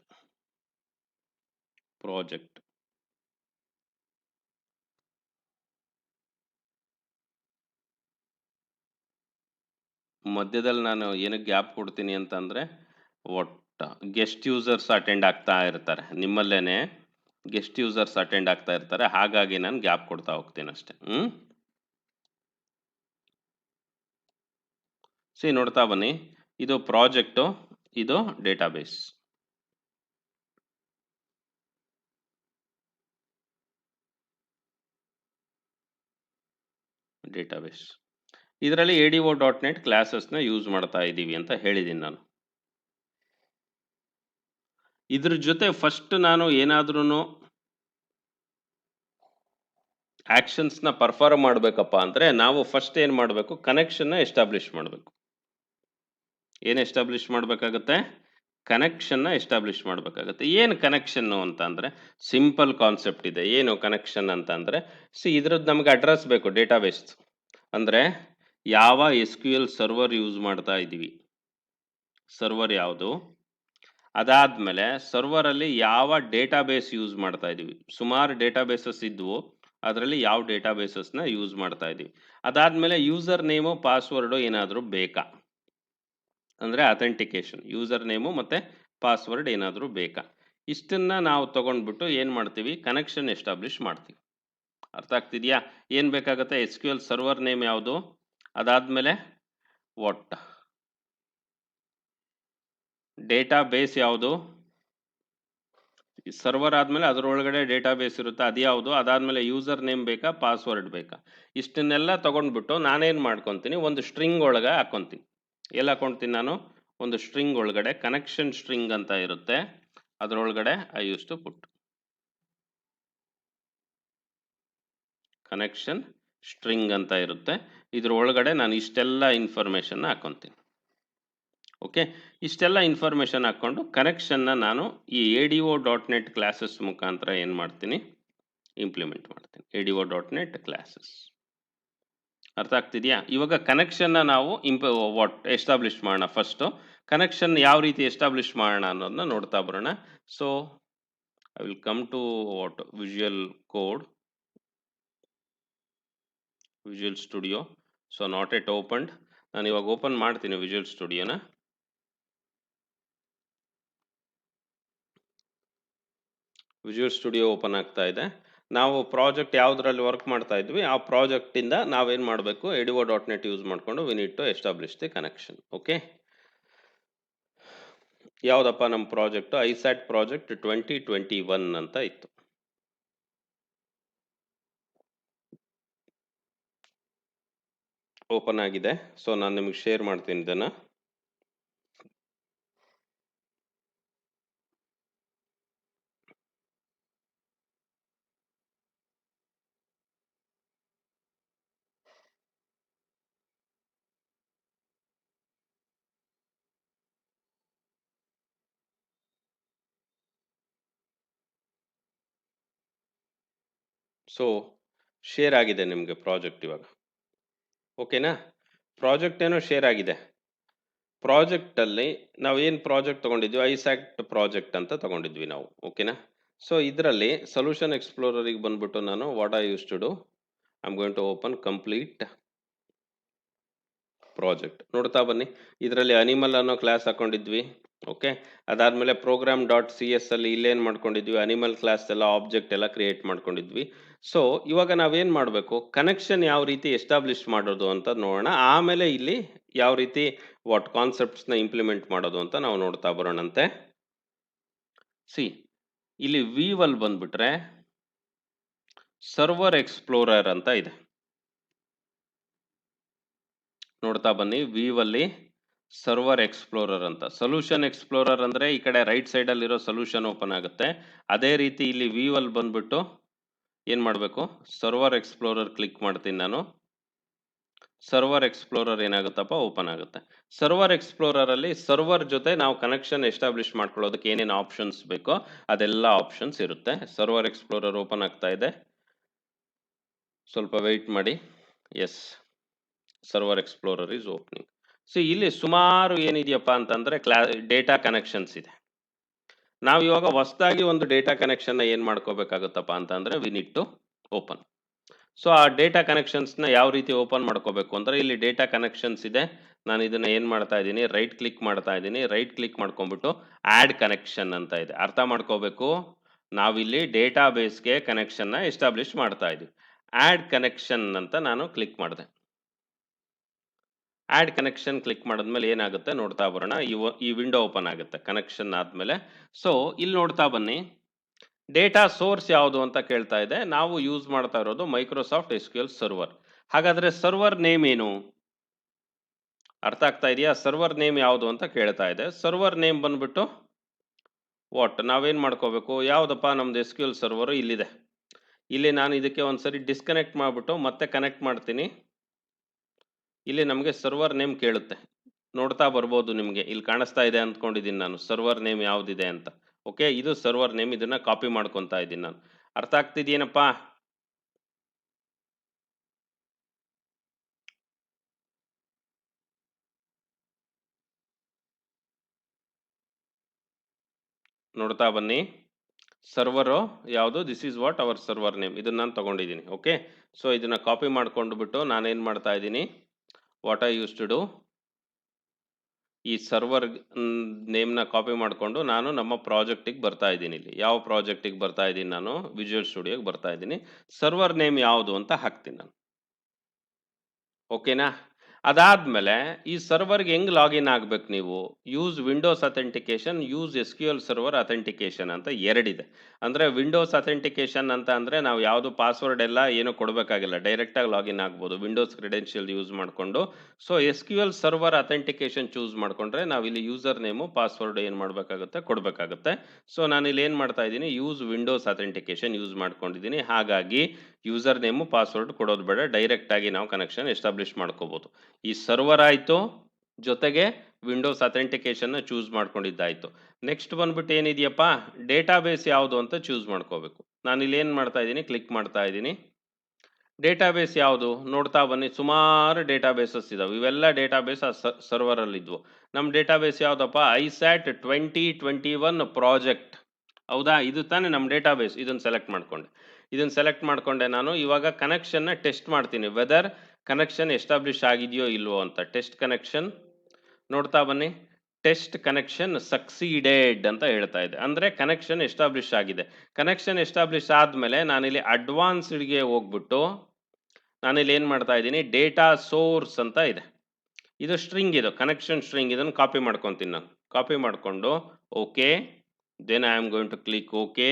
ಮಧ್ಯದಲ್ಲಿ ನಾನು ಏನಕ್ಕೆ ಗ್ಯಾಪ್ ಕೊಡ್ತೀನಿ ಅಂತಂದರೆ, ಒಟ್ಟು ಗೆಸ್ಟ್ ಯೂಸರ್ಸ್ ಅಟೆಂಡ್ ಆಗ್ತಾ ಇರ್ತಾರೆ, ನಿಮ್ಮಲ್ಲೇನೆ ಗೆಸ್ಟ್ ಯೂಸರ್ಸ್ ಅಟೆಂಡ್ ಆಗ್ತಾ ಇರ್ತಾರೆ, ಹಾಗಾಗಿ ನಾನು ಗ್ಯಾಪ್ ಕೊಡ್ತಾ ಹೋಗ್ತೀನಿ ಅಷ್ಟೆ. ಸಿ ನೋಡ್ತಾ ಬನ್ನಿ, ಇದು ಪ್ರಾಜೆಕ್ಟು, ಇದು ಡೇಟಾಬೇಸ್. ಇದರಲ್ಲಿ ADO.NET ಕ್ಲಾಸಸ್ನ ಯೂಸ್ ಮಾಡ್ತಾ ಇದ್ದೀವಿ ಅಂತ ಹೇಳಿದ್ದೀನಿ ನಾನು. ಇದ್ರ ಜೊತೆ ಫಸ್ಟ್ ನಾನು ಏನಾದ್ರೂ ಆಕ್ಷನ್ಸ್ನ ಪರ್ಫಾರ್ಮ್ ಮಾಡಬೇಕಪ್ಪ ಅಂದರೆ ನಾವು ಫಸ್ಟ್ ಏನು ಮಾಡಬೇಕು, ಕನೆಕ್ಷನ್ನ ಎಸ್ಟಾಬ್ಲಿಷ್ ಮಾಡಬೇಕು. ಏನು ಎಸ್ಟಾಬ್ಲಿಷ್ ಮಾಡಬೇಕಾಗತ್ತೆ, ಕನೆಕ್ಷನ್ನ ಎಸ್ಟಾಬ್ಲಿಷ್ ಮಾಡಬೇಕಾಗತ್ತೆ. ಏನು ಕನೆಕ್ಷನ್ನು ಅಂತ ಅಂದರೆ ಸಿಂಪಲ್ ಕಾನ್ಸೆಪ್ಟ್ ಇದೆ. ಏನು ಕನೆಕ್ಷನ್ ಅಂತ ಅಂದರೆ, ಇದ್ರದ್ದು ನಮಗೆ ಅಡ್ರೆಸ್ ಬೇಕು ಡೇಟಾಬೇಸ್. ಅಂದರೆ ಯಾವ SQL ಸರ್ವರ್ ಯೂಸ್ ಮಾಡ್ತಾ ಇದ್ದೀವಿ, ಸರ್ವರ್ ಯಾವುದು, ಅದಾದಮೇಲೆ ಸರ್ವರಲ್ಲಿ ಯಾವ ಡೇಟಾಬೇಸ್ ಯೂಸ್ ಮಾಡ್ತಾ ಇದ್ದೀವಿ. ಸುಮಾರು ಡೇಟಾಬೇಸಸ್ ಇದ್ವು, ಅದರಲ್ಲಿ ಯಾವ ಡೇಟಾಬೇಸಸ್ನ ಯೂಸ್ ಮಾಡ್ತಾ ಇದ್ದೀವಿ. ಅದಾದಮೇಲೆ ಯೂಸರ್ ನೇಮು ಪಾಸ್ವರ್ಡು ಏನಾದರೂ ಬೇಕಾ, ಅಂದರೆ ಅಥೆಂಟಿಕೇಶನ್, ಯೂಸರ್ ನೇಮು ಮತ್ತು ಪಾಸ್ವರ್ಡ್ ಏನಾದರೂ ಬೇಕಾ. ಇಷ್ಟನ್ನು ನಾವು ತೊಗೊಂಡ್ಬಿಟ್ಟು ಏನು ಮಾಡ್ತೀವಿ, ಕನೆಕ್ಷನ್ ಎಸ್ಟಾಬ್ಲಿಷ್ ಮಾಡ್ತೀವಿ. ಅರ್ಥ ಆಗ್ತಿದೆಯಾ? ಏನು ಬೇಕಾಗುತ್ತೆ, SQL ಸರ್ವರ್ ನೇಮ್ ಯಾವುದು, ಅದಾದಮೇಲೆ ವಾಟ್ ಡೇಟಾಬೇಸ್ ಯಾವುದು, ಸರ್ವರ್ ಆದಮೇಲೆ ಅದರೊಳಗಡೆ ಡೇಟಾಬೇಸ್ ಇರುತ್ತೆ, ಅದು ಯಾವುದು, ಅದಾದಮೇಲೆ ಯೂಸರ್ ನೇಮ್ ಬೇಕಾ, ಪಾಸ್ವರ್ಡ್ ಬೇಕಾ. ಇಷ್ಟನ್ನೆಲ್ಲ ತೊಗೊಂಡ್ಬಿಟ್ಟು ನಾನೇನು ಮಾಡ್ಕೊತೀನಿ, ಒಂದು ಸ್ಟ್ರಿಂಗ್ ಒಳಗೆ ಹಾಕ್ಕೊತೀನಿ. ಎಲ್ಲಿ ಹಾಕ್ಕೊಳ್ತೀನಿ ನಾನು, ಒಂದು ಸ್ಟ್ರಿಂಗ್ ಒಳಗಡೆ ಕನೆಕ್ಷನ್ ಸ್ಟ್ರಿಂಗ್ ಅಂತ ಇರುತ್ತೆ, ಅದರೊಳಗಡೆ I use to put connection string ಅಂತ ಇರುತ್ತೆ. ಇದ್ರ ಒಳಗಡೆ ನಾನು ಇಷ್ಟೆಲ್ಲ ಇನ್ಫಾರ್ಮೇಷನ್ನ ಹಾಕ್ಕೊತೀನಿ. ಓಕೆ, ಇಷ್ಟೆಲ್ಲ ಇನ್ಫಾರ್ಮೇಷನ್ ಹಾಕ್ಕೊಂಡು ಕನೆಕ್ಷನ್ನ ನಾನು ಈ ADO.NET ಕ್ಲಾಸಸ್ ಮುಖಾಂತರ ಏನು ಮಾಡ್ತೀನಿ, ಇಂಪ್ಲಿಮೆಂಟ್ ಮಾಡ್ತೀನಿ. ADO.NET ಕ್ಲಾಸಸ್ ಅರ್ಥ ಆಗ್ತಿದೆಯಾ? ಇವಾಗ ಕನೆಕ್ಷನ್ನ ನಾವು ಎಸ್ಟಾಬ್ಲಿಷ್ ಮಾಡೋಣ. ಫಸ್ಟು ಕನೆಕ್ಷನ್ ಯಾವ ರೀತಿ ಎಸ್ಟಾಬ್ಲಿಷ್ ಮಾಡೋಣ ಅನ್ನೋದನ್ನ ನೋಡ್ತಾ ಬರೋಣ. So I will come to visual code, visual studio. So not yet opened. ನಾನು ಇವಾಗ ಓಪನ್ ಮಾಡ್ತೀನಿ ವಿಜುವಲ್ ಸ್ಟುಡಿಯೋನ. ವಿಜುವಲ್ ಸ್ಟುಡಿಯೋ ಓಪನ್ ಆಗ್ತಾ ಇದೆ. ನಾವು ಪ್ರಾಜೆಕ್ಟ್ ಯಾವುದರಲ್ಲಿ ವರ್ಕ್ ಮಾಡ್ತಾ ಇದ್ವಿ ಆ ಪ್ರಾಜೆಕ್ಟಿಂದ ನಾವೇನು ಮಾಡಬೇಕು, ADO.NET ಯೂಸ್ ಮಾಡಿಕೊಂಡು we need to establish the connection. Okay, ಯಾವುದಪ್ಪ ನಮ್ಮ ಪ್ರಾಜೆಕ್ಟು, ISAT ಪ್ರಾಜೆಕ್ಟ್ 2021 ಅಂತ ಇತ್ತು. ಓಪನ್ ಆಗಿದೆ. ಸೊ ನಾನು ನಿಮಗೆ ಶೇರ್ ಮಾಡ್ತೀನಿ ಇದನ್ನು. ಸೊ ಶೇರ್ ಆಗಿದೆ ನಿಮಗೆ ಪ್ರಾಜೆಕ್ಟ್ ಇವಾಗ. ಓಕೆನಾ? ಪ್ರಾಜೆಕ್ಟ್ ಏನೋ ಶೇರ್ ಆಗಿದೆ. ಪ್ರಾಜೆಕ್ಟಲ್ಲಿ ನಾವು ಏನು ಪ್ರಾಜೆಕ್ಟ್ ತೊಗೊಂಡಿದ್ವಿ, ISAT ಪ್ರಾಜೆಕ್ಟ್ ಅಂತ ತೊಗೊಂಡಿದ್ವಿ ನಾವು. ಓಕೆನಾ? ಸೊ ಇದರಲ್ಲಿ ಸೊಲ್ಯೂಷನ್ ಎಕ್ಸ್ಪ್ಲೋರರಿಗೆ ಬಂದ್ಬಿಟ್ಟು ನಾನು what I use to do, I am going to open complete project. ನೋಡ್ತಾ ಬನ್ನಿ, ಇದರಲ್ಲಿ ಅನಿಮಲ್ ಅನ್ನೋ ಕ್ಲಾಸ್ ಹಾಕೊಂಡಿದ್ವಿ. ಓಕೆ, ಅದಾದ್ಮೇಲೆ ಪ್ರೋಗ್ರಾಮ್ ಡಾಟ್ ಸಿ ಎಸ್ ಅಲ್ಲಿ ಇಲ್ಲೇನು ಮಾಡ್ಕೊಂಡಿದ್ವಿ, ಅನಿಮಲ್ ಕ್ಲಾಸ್ ಎಲ್ಲ ಆಬ್ಜೆಕ್ಟ್ ಎಲ್ಲ ಕ್ರಿಯೇಟ್ ಮಾಡ್ಕೊಂಡಿದ್ವಿ. ಸೊ ಇವಾಗ ನಾವೇನು ಮಾಡಬೇಕು, ಕನೆಕ್ಷನ್ ಯಾವ ರೀತಿ ಎಸ್ಟಾಬ್ಲಿಷ್ ಮಾಡೋದು ಅಂತ ನೋಡೋಣ. ಆಮೇಲೆ ಇಲ್ಲಿ ಯಾವ ರೀತಿ ವಾಟ್ ಕಾನ್ಸೆಪ್ಟ್ಸ್ನ ಇಂಪ್ಲಿಮೆಂಟ್ ಮಾಡೋದು ಅಂತ ನಾವು ನೋಡ್ತಾ ಬರೋಣಂತೆ. ಸಿ, ಇಲ್ಲಿ ವಿವಲ್ ಬಂದ್ಬಿಟ್ರೆ ಸರ್ವರ್ ಎಕ್ಸ್ಪ್ಲೋರರ್ ಅಂತ ಇದೆ. ನೋಡ್ತಾ ಬನ್ನಿ, ವಿವಲ್ಲಿ ಸರ್ವರ್ ಎಕ್ಸ್ಪ್ಲೋರರ್ ಅಂತ. ಸೊಲ್ಯೂಷನ್ ಎಕ್ಸ್ಪ್ಲೋರರ್ ಅಂದ್ರೆ ಈ ಕಡೆ ರೈಟ್ ಸೈಡ್ ಅಲ್ಲಿರೋ ಸೊಲ್ಯೂಷನ್ ಓಪನ್ ಆಗುತ್ತೆ. ಅದೇ ರೀತಿ ಇಲ್ಲಿ ವಿವಲ್ ಬಂದ್ಬಿಟ್ಟು ಏನ್ ಮಾಡಬೇಕು, ಸರ್ವರ್ ಎಕ್ಸ್ಪ್ಲೋರರ್ ಕ್ಲಿಕ್ ಮಾಡ್ತೀನಿ ನಾನು. ಸರ್ವರ್ ಎಕ್ಸ್ಪ್ಲೋರರ್ ಏನಾಗುತ್ತಪ್ಪ, ಓಪನ್ ಆಗುತ್ತೆ. ಸರ್ವರ್ ಎಕ್ಸ್ಪ್ಲೋರರ್ ಅಲ್ಲಿ ಸರ್ವರ್ ಜೊತೆ ನಾವು ಕನೆಕ್ಷನ್ ಎಸ್ಟಾಬ್ಲಿಷ್ ಮಾಡ್ಕೊಳ್ಳೋದಕ್ಕೆ ಏನೇನು ಆಪ್ಷನ್ಸ್ ಬೇಕೋ ಅದೆಲ್ಲ ಆಪ್ಷನ್ಸ್ ಇರುತ್ತೆ. ಸರ್ವರ್ ಎಕ್ಸ್ಪ್ಲೋರರ್ ಓಪನ್ ಆಗ್ತಾ ಇದೆ, ಸ್ವಲ್ಪ ವೆಯ್ಟ್ ಮಾಡಿ. Yes, server explorer is opening. So ಇಲ್ಲಿ ಸುಮಾರು ಏನಿದೆಯಪ್ಪ ಅಂತಂದ್ರೆ ಡೇಟಾ ಕನೆಕ್ಷನ್ಸ್ ಇದೆ. ನಾವು ಇವಾಗ ಹೊಸದಾಗಿ ಒಂದು ಡೇಟಾ ಕನೆಕ್ಷನ್ ಏನ್ ಮಾಡ್ಕೋಬೇಕಾಗುತ್ತಪ್ಪ ಅಂತಂದ್ರೆ we need to open. So ಆ ಡೇಟಾ ಕನೆಕ್ಷನ್ಸ್ನ ಯಾವ ರೀತಿ ಓಪನ್ ಮಾಡ್ಕೋಬೇಕು ಅಂದ್ರೆ ಇಲ್ಲಿ ಡೇಟಾ ಕನೆಕ್ಷನ್ಸ್ ಇದೆ. ನಾನು ಇದನ್ನ ಏನ್ ಮಾಡ್ತಾ ಇದ್ದೀನಿ, ರೈಟ್ ಕ್ಲಿಕ್ ಮಾಡ್ತಾ ಇದ್ದೀನಿ. ರೈಟ್ ಕ್ಲಿಕ್ ಮಾಡ್ಕೊಂಡ್ಬಿಟ್ಟು ಆಡ್ ಕನೆಕ್ಷನ್ ಅಂತ ಇದೆ. ಅರ್ಥ ಮಾಡ್ಕೋಬೇಕು, ನಾವಿಲ್ಲಿ ಡೇಟಾ ಬೇಸ್ಗೆ ಕನೆಕ್ಷನ್ನ ಎಸ್ಟಾಬ್ಲಿಷ್ ಮಾಡ್ತಾ ಇದ್ದೀವಿ. ಆಡ್ ಕನೆಕ್ಷನ್ ಅಂತ ನಾನು ಕ್ಲಿಕ್ ಮಾಡಿದೆ. ಆಡ್ ಕನೆಕ್ಷನ್ ಕ್ಲಿಕ್ ಮಾಡಿದ್ಮೇಲೆ ಏನಾಗುತ್ತೆ ನೋಡ್ತಾ ಬರೋಣ. ಈ ವಿಂಡೋ ಓಪನ್ ಆಗುತ್ತೆ ಕನೆಕ್ಷನ್ ಆದ್ಮೇಲೆ. ಸೊ ಇಲ್ಲಿ ನೋಡ್ತಾ ಬನ್ನಿ, ಡೇಟಾ ಸೋರ್ಸ್ ಯಾವುದು ಅಂತ ಕೇಳ್ತಾ ಇದೆ. ನಾವು ಯೂಸ್ ಮಾಡ್ತಾ ಇರೋದು ಮೈಕ್ರೋಸಾಫ್ಟ್ SQL ಸರ್ವರ್. ಹಾಗಾದ್ರೆ ಸರ್ವರ್ ನೇಮ್ ಏನು, ಅರ್ಥ ಆಗ್ತಾ ಇದೆಯಾ? ಸರ್ವರ್ ನೇಮ್ ಯಾವುದು ಅಂತ ಕೇಳ್ತಾ ಇದೆ. ಸರ್ವರ್ ನೇಮ್ ಬಂದ್ಬಿಟ್ಟು ವಾಟ್, ನಾವೇನ್ ಮಾಡ್ಕೋಬೇಕು, ಯಾವ್ದಪ್ಪ ನಮ್ದು SQL ಸರ್ವರ್ ಇಲ್ಲಿದೆ. ಇಲ್ಲಿ ನಾನು ಇದಕ್ಕೆ ಒಂದ್ಸರಿ ಡಿಸ್ಕನೆಕ್ಟ್ ಮಾಡ್ಬಿಟ್ಟು ಮತ್ತೆ ಕನೆಕ್ಟ್ ಮಾಡ್ತೀನಿ. ಇಲ್ಲಿ ನಮಗೆ ಸರ್ವರ್ ನೇಮ್ ಕೇಳುತ್ತೆ, ನೋಡ್ತಾ ಬರ್ಬೋದು ನಿಮಗೆ. ಇಲ್ಲಿ ಕಾಣಿಸ್ತಾ ಇದೆ ಅಂದ್ಕೊಂಡಿದ್ದೀನಿ ನಾನು ಸರ್ವರ್ ನೇಮ್ ಯಾವ್ದಿದೆ ಅಂತ. ಓಕೆ, ಇದು ಸರ್ವರ್ ನೇಮ್. ಇದನ್ನ ಕಾಪಿ ಮಾಡ್ಕೊತಾ ಇದ್ದೀನಿ ನಾನು. ಅರ್ಥ ಆಗ್ತಿದೆಯೇನಪ್ಪ? ನೋಡ್ತಾ ಬನ್ನಿ, ಸರ್ವರು ಯಾವುದು, this is what our server name. ಇದನ್ನ ನಾನು ತಗೊಂಡಿದ್ದೀನಿ. ಓಕೆ, ಸೊ ಇದನ್ನ ಕಾಪಿ ಮಾಡ್ಕೊಂಡು ಬಿಟ್ಟು ನಾನೇನ್ ಮಾಡ್ತಾ ಇದ್ದೀನಿ, what I use to do, ಈ ಸರ್ವರ್ ನೇಮ್ನ ಕಾಪಿ ಮಾಡಿಕೊಂಡು ನಾನು ನಮ್ಮ ಪ್ರಾಜೆಕ್ಟಿಗೆ ಬರ್ತಾ ಇದ್ದೀನಿ. ಇಲ್ಲಿ ಯಾವ ಪ್ರಾಜೆಕ್ಟಿಗೆ ಬರ್ತಾ ಇದ್ದೀನಿ, ನಾನು ವಿಜುವಲ್ ಸ್ಟುಡಿಯೋಗೆ ಬರ್ತಾ ಇದ್ದೀನಿ. ಸರ್ವರ್ ನೇಮ್ ಯಾವುದು ಅಂತ ಹಾಕ್ತೀನಿ ನಾನು. ಓಕೆನಾ? ಅದಾದ್ಮೇಲೆ ಈ ಸರ್ವರ್ಗೆ ಹೆಂಗ್ ಲಾಗಿನ್ ಆಗ್ಬೇಕು ನೀವು, use Windows authentication, use SQL server authentication ಅಂತ ಎರಡಿದೆ. ಅಂದ್ರೆ ವಿಂಡೋಸ್ ಅಥೆಂಟಿಕೇಶನ್ ಅಂತ ಅಂದ್ರೆ ನಾವು ಯಾವುದು ಪಾಸ್ವರ್ಡ್ ಎಲ್ಲ ಏನು ಕೊಡಬೇಕಾಗಿಲ್ಲ, ಡೈರೆಕ್ಟ್ ಆಗಿ ಲಾಗಿನ್ ಆಗ್ಬೋದು ವಿಂಡೋಸ್ ಕ್ರೆಡೆನ್ಷಿಯಲ್ ಯೂಸ್ ಮಾಡಿಕೊಂಡು. So SQL server authentication choose ಮಾಡ್ಕೊಂಡ್ರೆ ನಾವು ಇಲ್ಲಿ ಯೂಸರ್ ನೇಮು ಪಾಸ್ವರ್ಡ್ ಏನು ಮಾಡಬೇಕಾಗುತ್ತೆ, ಕೊಡಬೇಕಾಗುತ್ತೆ. ಸೊ ನಾನು ಇಲ್ಲಿ ಏನು ಮಾಡ್ತಾ ಇದ್ದೀನಿ, ಯೂಸ್ ವಿಂಡೋಸ್ ಅಥೆಂಟಿಕೇಶನ್ ಯೂಸ್ ಮಾಡ್ಕೊಂಡಿದ್ದೀನಿ. ಹಾಗಾಗಿ ಯೂಸರ್ ನೇಮು ಪಾಸ್ವರ್ಡ್ ಕೊಡೋದು ಬೇಡ, ಡೈರೆಕ್ಟ್ ಆಗಿ ನಾವು ಕನೆಕ್ಷನ್ ಎಸ್ಟಾಬ್ಲಿಷ್ ಮಾಡ್ಕೋಬಹುದು. ಈ ಸರ್ವರ್ ಆಯ್ತು, ಜೊತೆಗೆ ವಿಂಡೋಸ್ ಅಥೆಂಟಿಕೇಶನ್ ಚೂಸ್ ಮಾಡ್ಕೊಂಡಿದ್ದಾಯ್ತು. ನೆಕ್ಸ್ಟ್ ಬಂದ್ಬಿಟ್ಟು ಏನಿದೆಯಪ್ಪ, ಡೇಟಾಬೇಸ್ ಯಾವುದು ಅಂತ ಚೂಸ್ ಮಾಡ್ಕೋಬೇಕು. ನಾನು ಇಲ್ಲಿ ಏನು ಮಾಡ್ತಾ ಇದ್ದೀನಿ, ಕ್ಲಿಕ್ ಮಾಡ್ತಾ ಇದ್ದೀನಿ. ಡೇಟಾಬೇಸ್ ಯಾವುದು ನೋಡ್ತಾ ಬನ್ನಿ, ಸುಮಾರು ಡೇಟಾಬೇಸಸ್ ಇದಾವೆ. ಇವೆಲ್ಲ ಡೇಟಾಬೇಸ್ ಆ ಸರ್ವರ್ ಅಲ್ಲಿ ಇದ್ವು. ನಮ್ಮ ಡೇಟಾಬೇಸ್ ಯಾವ್ದಪ್ಪ, ISAT 2021 ಪ್ರಾಜೆಕ್ಟ್. ಹೌದಾ, ಇದು ತಾನೇ ನಮ್ಮ ಡೇಟಾಬೇಸ್. ಇದನ್ನ ಸೆಲೆಕ್ಟ್ ಮಾಡ್ಕೊಂಡೆ ನಾನು. ಇವಾಗ ಕನೆಕ್ಷನ್ನ ಟೆಸ್ಟ್ ಮಾಡ್ತೀನಿ, ವೆದರ್ ಕನೆಕ್ಷನ್ ಎಸ್ಟಾಬ್ಲಿಷ್ ಆಗಿದೆಯೋ ಇಲ್ವೋ ಅಂತ. ಟೆಸ್ಟ್ ಕನೆಕ್ಷನ್ ನೋಡ್ತಾ ಬನ್ನಿ, ಟೆಸ್ಟ್ ಕನೆಕ್ಷನ್ ಸಕ್ಸೀಡೆಡ್ ಅಂತ ಹೇಳ್ತಾ ಇದೆ. ಅಂದ್ರೆ ಕನೆಕ್ಷನ್ ಎಸ್ಟಾಬ್ಲಿಷ್ ಆಗಿದೆ. ಕನೆಕ್ಷನ್ ಎಸ್ಟಾಬ್ಲಿಷ್ ಆದ್ಮೇಲೆ ನಾನಿಲ್ಲಿ ಅಡ್ವಾನ್ಸ್ಡ್ಗೆ ಹೋಗ್ಬಿಟ್ಟು ನಾನಿಲ್ಲಿ ಏನ್ ಮಾಡ್ತಾ ಇದ್ದೀನಿ, ಡೇಟಾ ಸೋರ್ಸ್ ಅಂತ ಇದೆ. ಇದು ಸ್ಟ್ರಿಂಗ್, ಇದು ಕನೆಕ್ಷನ್ ಸ್ಟ್ರಿಂಗ್. ಇದನ್ನು ಕಾಪಿ ಮಾಡ್ಕೊತೀನಿ ನಾನು. ಕಾಪಿ ಮಾಡ್ಕೊಂಡು okay, then I am going to click okay.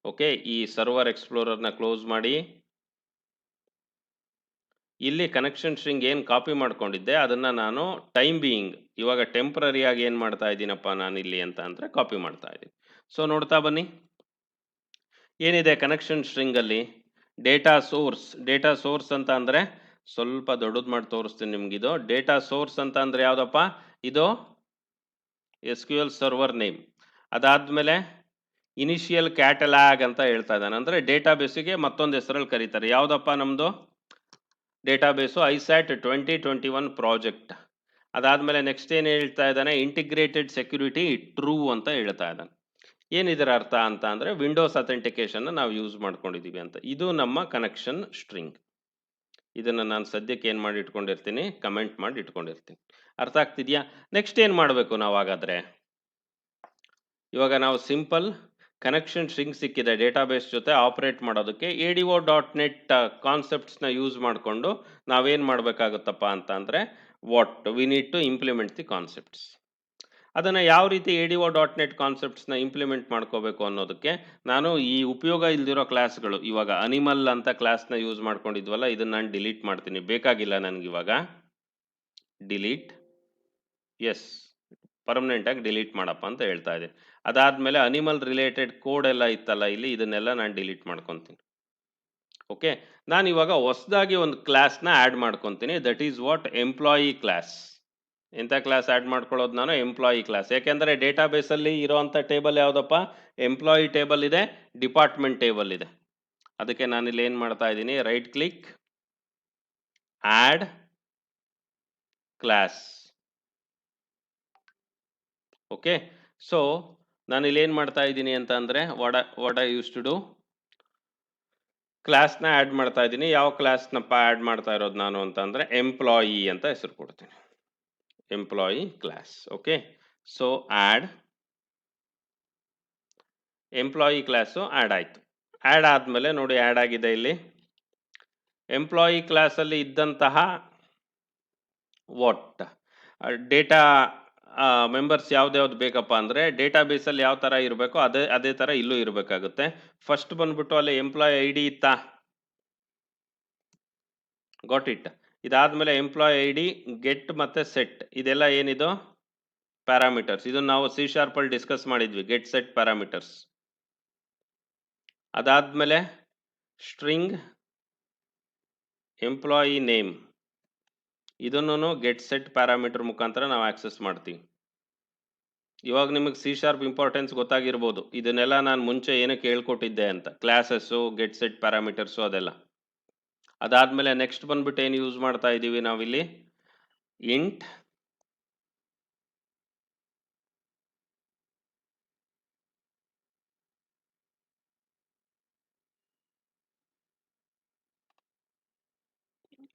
Okay, ಈ ಸರ್ವರ್ ಎಕ್ಸ್ಪ್ಲೋರರ್ನ ಕ್ಲೋಸ್ ಮಾಡಿ. ಇಲ್ಲಿ ಕನೆಕ್ಷನ್ ಸ್ಟ್ರಿಂಗ್ ಏನು ಕಾಪಿ ಮಾಡ್ಕೊಂಡಿದ್ದೆ ಅದನ್ನ ನಾನು ಟೈಮ್ ಬೀಯಿಂಗ್ ಇವಾಗ ಟೆಂಪ್ರರಿ ಆಗಿ ಏನು ಮಾಡ್ತಾ ಇದ್ದೀನಪ್ಪ ನಾನು ಇಲ್ಲಿ ಅಂತ ಅಂದರೆ ಕಾಪಿ ಮಾಡ್ತಾ ಇದ್ದೀನಿ. ಸೊ ನೋಡ್ತಾ ಬನ್ನಿ, ಏನಿದೆ ಕನೆಕ್ಷನ್ ಸ್ಟ್ರಿಂಗ್ ಅಲ್ಲಿ, ಡೇಟಾ ಸೋರ್ಸ್ ಅಂತ ಅಂದರೆ ಸ್ವಲ್ಪ ದೊಡ್ಡದು ಮಾಡಿ ತೋರಿಸ್ತೀನಿ ನಿಮ್ಗಿದು. ಡೇಟಾ ಸೋರ್ಸ್ ಅಂತ ಅಂದರೆ ಯಾವುದಪ್ಪ, ಇದು SQL ಸರ್ವರ್ ನೇಮ್. ಅದಾದ್ಮೇಲೆ ಇನಿಷಿಯಲ್ ಕ್ಯಾಟಲಾಗ್ ಅಂತ ಹೇಳ್ತಾ ಇದ್ದಾನೆ, ಅಂದರೆ ಡೇಟಾಬೇಸಿಗೆ ಮತ್ತೊಂದು ಹೆಸರಲ್ಲಿ ಕರೀತಾರೆ. ಯಾವುದಪ್ಪ ನಮ್ಮದು ಡೇಟಾಬೇಸು, ISAT 2021 ಪ್ರಾಜೆಕ್ಟ್. ಅದಾದ್ಮೇಲೆ ನೆಕ್ಸ್ಟ್ ಏನು ಹೇಳ್ತಾ ಇದ್ದಾನೆ, ಇಂಟಿಗ್ರೇಟೆಡ್ ಸೆಕ್ಯೂರಿಟಿ ಟ್ರೂ ಅಂತ ಹೇಳ್ತಾ ಇದ್ದಾನೆ. ಏನಿದರ ಅರ್ಥ ಅಂತ ಅಂದರೆ ವಿಂಡೋಸ್ ಅಥೆಂಟಿಕೇಶನ್ ನಾವು ಯೂಸ್ ಮಾಡ್ಕೊಂಡಿದ್ದೀವಿ ಅಂತ. ಇದು ನಮ್ಮ ಕನೆಕ್ಷನ್ ಸ್ಟ್ರಿಂಗ್. ಇದನ್ನು ನಾನು ಸದ್ಯಕ್ಕೆ ಏನು ಮಾಡಿ ಇಟ್ಕೊಂಡಿರ್ತೀನಿ, ಕಮೆಂಟ್ ಮಾಡಿ ಇಟ್ಕೊಂಡಿರ್ತೀನಿ. ಅರ್ಥ ಆಗ್ತಿದೆಯಾ? ನೆಕ್ಸ್ಟ್ ಏನು ಮಾಡಬೇಕು ನಾವು ಹಾಗಾದರೆ? ಇವಾಗ ನಾವು ಸಿಂಪಲ್ ಕನೆಕ್ಷನ್ ಸ್ಟ್ರಿಂಗ್ ಸಿಕ್ಕಿದೆ ಡೇಟಾಬೇಸ್ ಜೊತೆ ಆಪರೇಟ್ ಮಾಡೋದಕ್ಕೆ ADO.NET ಕಾನ್ಸೆಪ್ಟ್ಸ್ನ ಯೂಸ್ ಮಾಡಿಕೊಂಡು ನಾವೇನು ಮಾಡಬೇಕಾಗುತ್ತಪ್ಪ ಅಂತ ಅಂದರೆ what we need to implement the concepts. ಅದನ್ನು ಯಾವ ರೀತಿ ADO.NET ಕಾನ್ಸೆಪ್ಟ್ಸ್ನ ಇಂಪ್ಲಿಮೆಂಟ್ ಮಾಡ್ಕೋಬೇಕು ಅನ್ನೋದಕ್ಕೆ ನಾನು ಈ ಉಪಯೋಗ ಇಲ್ದಿರೋ ಕ್ಲಾಸ್ಗಳು, ಇವಾಗ ಅನಿಮಲ್ ಅಂತ ಕ್ಲಾಸ್ನ ಯೂಸ್ ಮಾಡ್ಕೊಂಡಿದ್ವಲ್ಲ, ಇದನ್ನು ನಾನು ಡಿಲೀಟ್ ಮಾಡ್ತೀನಿ, ಬೇಕಾಗಿಲ್ಲ ನನಗಿವಾಗ. ಡಿಲೀಟ್, ಎಸ್, ಪರ್ಮನೆಂಟಾಗಿ ಡಿಲೀಟ್ ಮಾಡಪ್ಪ ಅಂತ ಹೇಳ್ತಾ ಇದೆ. ಅದಾದಮೇಲೆ ಅನಿಮಲ್ ರಿಲೇಟೆಡ್ ಕೋಡ್ ಎಲ್ಲ ಇತ್ತಲ್ಲ ಇಲ್ಲಿ, ಇದನ್ನೆಲ್ಲ ನಾನು ಡಿಲೀಟ್ ಮಾಡ್ಕೊತೀನಿ. ಓಕೆ, ನಾನು ಇವಾಗ ಹೊಸದಾಗಿ ಒಂದು ಕ್ಲಾಸ್ನ ಆ್ಯಡ್ ಮಾಡ್ಕೊತೀನಿ. That is what employee class. ಎಂಥ ಕ್ಲಾಸ್ ಆ್ಯಡ್ ಮಾಡ್ಕೊಳ್ಳೋದು ನಾನು? Employee class. ಯಾಕೆಂದರೆ ಡೇಟಾಬೇಸಲ್ಲಿ ಇರೋವಂಥ ಟೇಬಲ್ ಯಾವುದಪ್ಪ? ಎಂಪ್ಲಾಯಿ ಟೇಬಲ್ ಇದೆ, ಡಿಪಾರ್ಟ್ಮೆಂಟ್ ಟೇಬಲ್ ಇದೆ. ಅದಕ್ಕೆ ನಾನಿಲ್ಲಿ ಏನು ಮಾಡ್ತಾ ಇದ್ದೀನಿ, right click, add class. Okay, so ನಾನು ಇಲ್ಲಿ ಏನು ಮಾಡ್ತಾ ಇದ್ದೀನಿ ಅಂತ ಅಂದರೆ what I use to do, ಕ್ಲಾಸ್ನ ಆ್ಯಡ್ ಮಾಡ್ತಾ ಇದ್ದೀನಿ. ಯಾವ ಕ್ಲಾಸ್ನಪ್ಪ ಆ್ಯಡ್ ಮಾಡ್ತಾ ಇರೋದು ನಾನು ಅಂತ ಅಂದರೆ ಎಂಪ್ಲಾಯಿ ಅಂತ ಹೆಸರು ಕೊಡ್ತೀನಿ, employee class. Okay, so add employee class add ಆಯಿತು. ಆ್ಯಡ್ ಆದಮೇಲೆ ನೋಡಿ ಆ್ಯಡ್ ಆಗಿದೆ ಇಲ್ಲಿ. ಎಂಪ್ಲಾಯಿ ಕ್ಲಾಸಲ್ಲಿ ಇದ್ದಂತಹ ವಾಟ್ ಡೇಟಾ ಮೆಂಬರ್ಸ್ ಯಾವ್ದು ಬೇಕಪ್ಪ ಅಂದರೆ ಡೇಟಾಬೇಸಲ್ಲಿ ಯಾವ ಥರ ಇರಬೇಕೋ ಅದೇ ಥರ ಇಲ್ಲೂ ಇರಬೇಕಾಗುತ್ತೆ. ಫಸ್ಟ್ ಬಂದ್ಬಿಟ್ಟು ಅಲ್ಲಿ ಎಂಪ್ಲಾಯಿ ID ಇತ್ತಾ? Got it. ಇದಾದಮೇಲೆ ಎಂಪ್ಲಾಯಿ ID, ಗೆಟ್ ಮತ್ತು ಸೆಟ್, ಇದೆಲ್ಲ ಏನಿದು? ಪ್ಯಾರಾಮೀಟರ್ಸ್. ಇದನ್ನು ನಾವು C# ಡಿಸ್ಕಸ್ ಮಾಡಿದ್ವಿ, ಗೆಟ್ ಸೆಟ್ ಪ್ಯಾರಾಮೀಟರ್ಸ್. ಅದಾದಮೇಲೆ ಸ್ಟ್ರಿಂಗ್ ಎಂಪ್ಲಾಯಿ ನೇಮ್, ಇದನ್ನು ಗೆಟ್ ಸೆಟ್ ಪ್ಯಾರಾಮೀಟರ್ ಮುಖಾಂತರ ನಾವು ಆಕ್ಸೆಸ್ ಮಾಡ್ತೀವಿ. ಇವಾಗ ನಿಮಗೆ C# ಇಂಪಾರ್ಟೆನ್ಸ್ ಗೊತ್ತಾಗಿರ್ಬೋದು. ಇದನ್ನೆಲ್ಲ ನಾನು ಮುಂಚೆ ಏನಕ್ಕೆ ಹೇಳ್ಕೊಟ್ಟಿದ್ದೆ ಅಂತ, ಕ್ಲಾಸಸ್ಸು, ಗೆಟ್ ಸೆಟ್ ಪ್ಯಾರಾಮೀಟರ್ಸು ಅದೆಲ್ಲ. ಅದಾದಮೇಲೆ ನೆಕ್ಸ್ಟ್ ಬಂದ್ಬಿಟ್ಟು ಏನು ಯೂಸ್ ಮಾಡ್ತಾ ಇದ್ದೀವಿ ನಾವಿಲ್ಲಿ? ಇಂಟ್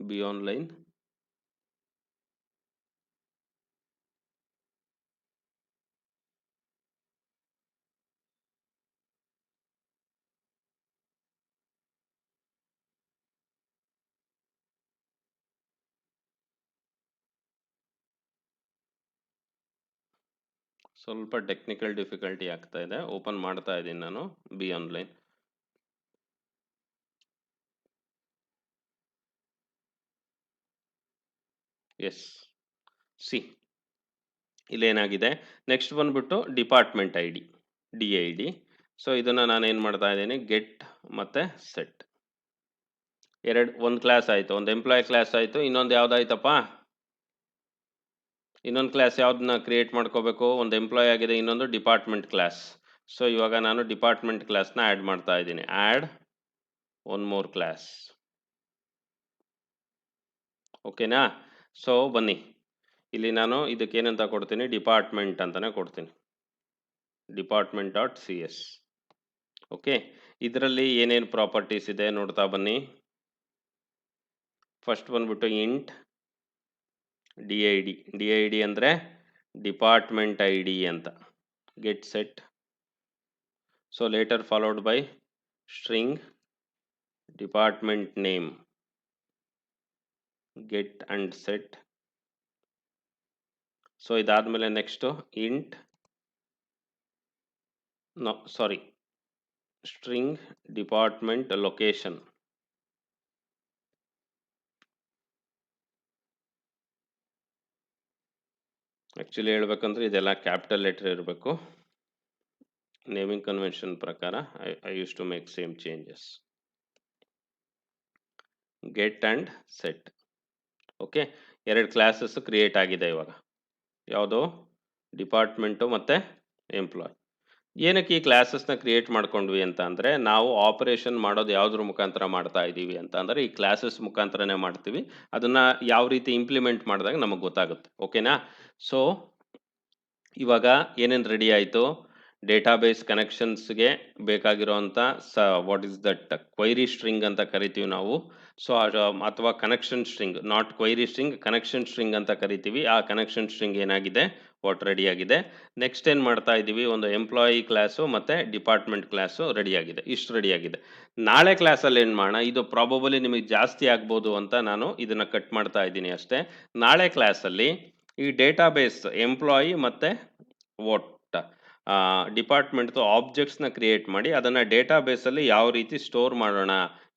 ಬಿ ಆನ್ಲೈನ್ ಸ್ವಲ್ಪ ಟೆಕ್ನಿಕಲ್ ಡಿಫಿಕಲ್ಟಿ ಆಗ್ತಾ ಇದೆ, ಓಪನ್ ಮಾಡ್ತಾ ಇದ್ದೀನಿ ನಾನು ಬಿ ಆನ್ಲೈನ್. ಎಸ್, ಸಿ ಇಲ್ಲೇನಾಗಿದೆ, ನೆಕ್ಸ್ಟ್ ಬಂದ್ಬಿಟ್ಟು ಡಿಪಾರ್ಟ್ಮೆಂಟ್ ID, DID. ಸೊ ಇದನ್ನು ನಾನು ಏನು ಮಾಡ್ತಾ ಇದ್ದೀನಿ, ಗೆಟ್ ಮತ್ತು ಸೆಟ್. ಒಂದು ಕ್ಲಾಸ್ ಆಯಿತು, ಒಂದು ಎಂಪ್ಲಾಯ್ ಕ್ಲಾಸ್ ಆಯಿತು. ಇನ್ನೊಂದು ಯಾವುದಾಯ್ತಪ್ಪ? ಇನ್ನೊಂದು ಕ್ಲಾಸ್ ಯಾವುದನ್ನ ಕ್ರಿಯೇಟ್ ಮಾಡ್ಕೋಬೇಕು? ಒಂದು ಎಂಪ್ಲಾಯ್ ಆಗಿದೆ, ಇನ್ನೊಂದು ಡಿಪಾರ್ಟ್ಮೆಂಟ್ ಕ್ಲಾಸ್. ಸೊ ಇವಾಗ ನಾನು ಡಿಪಾರ್ಟ್ಮೆಂಟ್ ಕ್ಲಾಸ್ನ ಆ್ಯಡ್ ಮಾಡ್ತಾ ಇದ್ದೀನಿ. Add one more class. ಓಕೆನಾ? ಸೊ ಬನ್ನಿ, ಇಲ್ಲಿ ನಾನು ಇದಕ್ಕೆ ಏನಂತ ಕೊಡ್ತೀನಿ, ಡಿಪಾರ್ಟ್ಮೆಂಟ್ ಅಂತಲೇ ಕೊಡ್ತೀನಿ, department.cs. ಓಕೆ, ಇದರಲ್ಲಿ ಏನೇನು ಪ್ರಾಪರ್ಟೀಸ್ ಇದೆ ನೋಡ್ತಾ ಬನ್ನಿ. ಫಸ್ಟ್ ಬಂದ್ಬಿಟ್ಟು ಇಂಟ್ DID ಅಂದರೆ ಡಿಪಾರ್ಟ್ಮೆಂಟ್ ID ಅಂತ, get set. So later followed by string department name, get and set. So ಇದಾದಮೇಲೆ next int string department location. Actually ಹೇಳ್ಬೇಕಂದ್ರೆ ಇದೆಲ್ಲ ಕ್ಯಾಪಿಟಲ್ ಲೆಟರ್ ಇರಬೇಕು. ನೇಮಿಂಗ್ ಕನ್ವೆನ್ಷನ್ ಪ್ರಕಾರ I use to make same changes. Get and set. Okay, 2 classes create ಆಗಿದೆ ಇವಾಗ. ಯಾವುದು? ಡಿಪಾರ್ಟ್ಮೆಂಟು ಮತ್ತು ಎಂಪ್ಲಾಯ್. ಏನಕ್ಕೆ ಈ ಕ್ಲಾಸಸ್ನ ಕ್ರಿಯೇಟ್ ಮಾಡ್ಕೊಂಡ್ವಿ ಅಂತ ಅಂದರೆ, ನಾವು ಆಪರೇಷನ್ ಮಾಡೋದು ಯಾವುದ್ರ ಮುಖಾಂತರ ಮಾಡ್ತಾ ಇದ್ದೀವಿ ಅಂತ ಅಂದರೆ ಈ ಕ್ಲಾಸಸ್ ಮುಖಾಂತರನೇ ಮಾಡ್ತೀವಿ. ಅದನ್ನು ಯಾವ ರೀತಿ ಇಂಪ್ಲಿಮೆಂಟ್ ಮಾಡಿದಾಗ ನಮಗೆ ಗೊತ್ತಾಗುತ್ತೆ. ಓಕೆನಾ? ಸೊ ಇವಾಗ ಏನೇನು ರೆಡಿ ಆಯಿತು? ಡೇಟಾಬೇಸ್ ಕನೆಕ್ಷನ್ಸ್ಗೆ ಬೇಕಾಗಿರೋಂಥ what is that query string ಅಂತ ಕರಿತೀವಿ ನಾವು. ಸೊ ಅಥವಾ connection string, not query string, connection string ಅಂತ ಕರಿತೀವಿ. ಆ ಕನೆಕ್ಷನ್ ಸ್ಟ್ರಿಂಗ್ ಏನಾಗಿದೆ, ವಾಟ್ ರೆಡಿ ಆಗಿದೆ. ನೆಕ್ಸ್ಟ್ ಏನು ಮಾಡ್ತಾ ಇದ್ದೀವಿ, ಒಂದು ಎಂಪ್ಲಾಯಿ ಕ್ಲಾಸು ಮತ್ತು ಡಿಪಾರ್ಟ್ಮೆಂಟ್ ಕ್ಲಾಸು ರೆಡಿ ಆಗಿದೆ. ಇಷ್ಟು ರೆಡಿ ಆಗಿದೆ. ನಾಳೆ ಕ್ಲಾಸಲ್ಲಿ ಏನು ಮಾಡೋಣ, ಇದು ಪ್ರಾಬಬಲಿ ನಿಮಗೆ ಜಾಸ್ತಿ ಆಗ್ಬೋದು ಅಂತ ನಾನು ಇದನ್ನು ಕಟ್ ಮಾಡ್ತಾ ಇದ್ದೀನಿ ಅಷ್ಟೇ. ನಾಳೆ ಕ್ಲಾಸಲ್ಲಿ ಈ ಡೇಟಾಬೇಸ್ ಎಂಪ್ಲಾಯಿ ಮತ್ತು ವಾಟ್ ಡಿಪಾರ್ಟ್ಮೆಂಟ್ದು ಆಬ್ಜೆಕ್ಟ್ಸ್ನ ಕ್ರಿಯೇಟ್ ಮಾಡಿ ಅದನ್ನು ಡೇಟಾಬೇಸಲ್ಲಿ ಯಾವ ರೀತಿ ಸ್ಟೋರ್ ಮಾಡೋಣ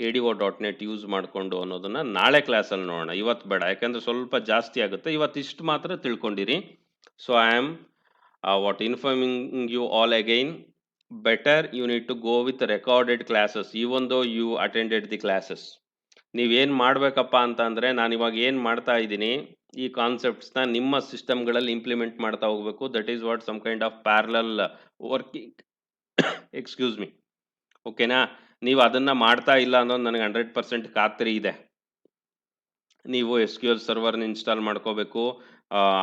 ADO.NET ಯೂಸ್ ಮಾಡಿಕೊಂಡು ಅನ್ನೋದನ್ನು ನಾಳೆ ಕ್ಲಾಸಲ್ಲಿ ನೋಡೋಣ. ಇವತ್ತು ಬೇಡ, ಯಾಕಂದರೆ ಸ್ವಲ್ಪ ಜಾಸ್ತಿ ಆಗುತ್ತೆ. ಇವತ್ತು ಇಷ್ಟು ಮಾತ್ರ ತಿಳ್ಕೊಂಡಿರಿ. So I am what informing you all again, better you need to go with recorded classes even though you attended the classes. ನೀವೇನು ಮಾಡಬೇಕಪ್ಪ ಅಂತ ಅಂದರೆ, ನಾನು ಇವಾಗ ಏನು ಮಾಡ್ತಾ ಇದ್ದೀನಿ, ಈ ಕಾನ್ಸೆಪ್ಟ್ಸ್ನ ನಿಮ್ಮ ಸಿಸ್ಟಮ್ಗಳಲ್ಲಿ ಇಂಪ್ಲಿಮೆಂಟ್ ಮಾಡ್ತಾ ಹೋಗಬೇಕು. That is what some kind of parallel working. Excuse me, ಓಕೆನಾ? ನೀವು ಅದನ್ನು ಮಾಡ್ತಾ ಇಲ್ಲ ಅನ್ನೋದು ನನಗೆ 100% ಖಾತ್ರಿ ಇದೆ. ನೀವು SQL ಸರ್ವರ್ನ ಇನ್ಸ್ಟಾಲ್ ಮಾಡ್ಕೋಬೇಕು,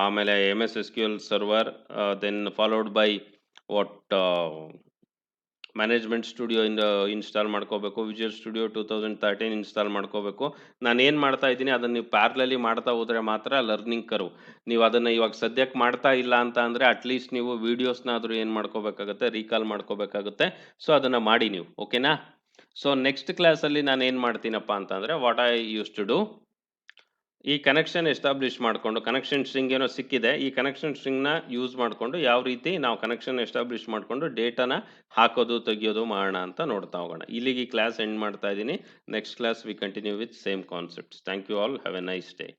ಆಮೇಲೆ MS SQL server, then followed by what management studio install ಮಾಡ್ಕೋಬೇಕು, ವಿಜುವಲ್ ಸ್ಟುಡಿಯೋ 2013 ಇನ್ಸ್ಟಾಲ್ ಮಾಡ್ಕೋಬೇಕು. ನಾನು ಏನು ಮಾಡ್ತಾ ಇದ್ದೀನಿ ಅದನ್ನು ನೀವು ಪ್ಯಾರಲಲಿ ಮಾಡ್ತಾ ಹೋದರೆ ಮಾತ್ರ ಲರ್ನಿಂಗ್ ಕರ್ವ್. ನೀವು ಅದನ್ನು ಇವಾಗ ಸದ್ಯಕ್ಕೆ ಮಾಡ್ತಾ ಇಲ್ಲ ಅಂತ ಅಂದರೆ ಅಟ್ಲೀಸ್ಟ್ ನೀವು ವೀಡಿಯೋಸ್ನಾದರೂ ಏನು ಮಾಡ್ಕೋಬೇಕಾಗುತ್ತೆ, ರೀಕಾಲ್ ಮಾಡ್ಕೋಬೇಕಾಗುತ್ತೆ. ಸೊ ಅದನ್ನು ಮಾಡಿ ನೀವು, ಓಕೆನಾ? ಸೊ ನೆಕ್ಸ್ಟ್ ಕ್ಲಾಸಲ್ಲಿ ನಾನು ಏನು ಮಾಡ್ತೀನಪ್ಪ ಅಂತಂದರೆ, what I use to do, ಈ ಕನೆಕ್ಷನ್ ಎಸ್ಟಾಬ್ಲಿಷ್ ಮಾಡಿಕೊಂಡು, ಕನೆಕ್ಷನ್ ಸ್ಟ್ರಿಂಗ್ ಏನೋ ಸಿಕ್ಕಿದೆ, ಈ ಕನೆಕ್ಷನ್ ಸ್ಟ್ರಿಂಗ್ನ ಯೂಸ್ ಮಾಡಿಕೊಂಡು ಯಾವ ರೀತಿ ನಾವು ಕನೆಕ್ಷನ್ ಎಸ್ಟಾಬ್ಲಿಷ್ ಮಾಡಿಕೊಂಡು ಡೇಟಾನ ಹಾಕೋದು ತೆಗಿಯೋದು ಮಾಡೋಣ ಅಂತ ನೋಡ್ತಾ ಹೋಗೋಣ. ಇಲ್ಲಿಗೆ ಈ ಕ್ಲಾಸ್ ಎಂಡ್ ಮಾಡ್ತಾ ಇದ್ದೀನಿ. Next class we continue with same concepts. Thank you all, have a nice day.